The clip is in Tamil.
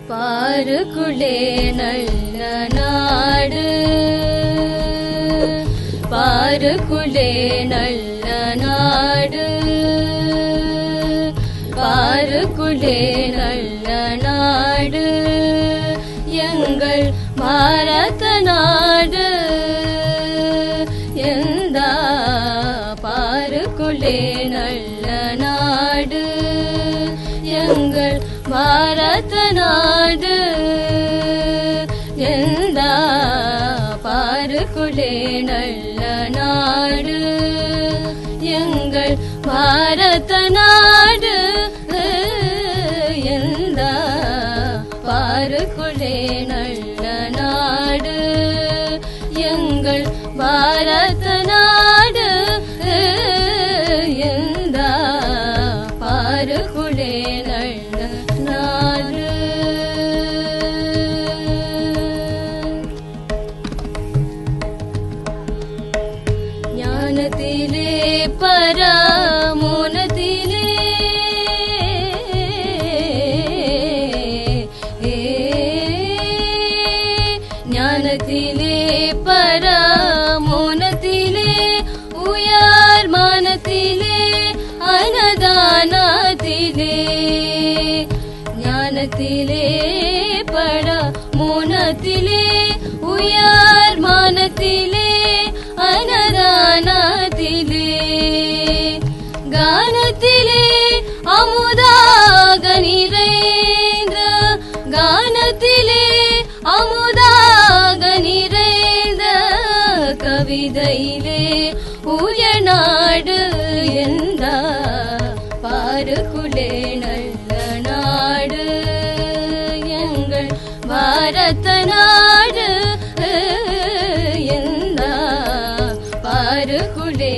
பாருக்குள்ளே நல்ல நாடு, பாருக்குள்ளே நல்ல நாடு, பாருக்குள்ளே நல்ல நாடு, எங்கள் பாரத நாடு. எந்த பாருக்குள்ளே நல்ல நாடு, எங்கள் பாரத நாடு. எந்த பாருக்குள்ளே நல்ல நாடு, எங்கள் பாரத நாடு. எந்த பாருக்குள்ளே நல்ல நாடு, எங்கள் பாரத நாடு. எந்த பாருக்குள்ளே நல்ல நாடு. ஞானத்திலே பரமோனத்திலே, ஞானத்திலே பரமோனத்திலே, உயர் மானத்திலே அனதானத்திலே. ஞானத்திலே பரமோனத்திலே, உயர் மானத்திலே அனதானத்திலே. கானத்திலே அமுதாக நிறைந்த, கானத்திலே அமுதாக நிறைந்த, கவிதையிலே உயர்நாடு. எந்த பாருக்குள்ளே நல்ல நாடு, எங்கள் பாரத நாடு. எந்த பாருக்குள்ளே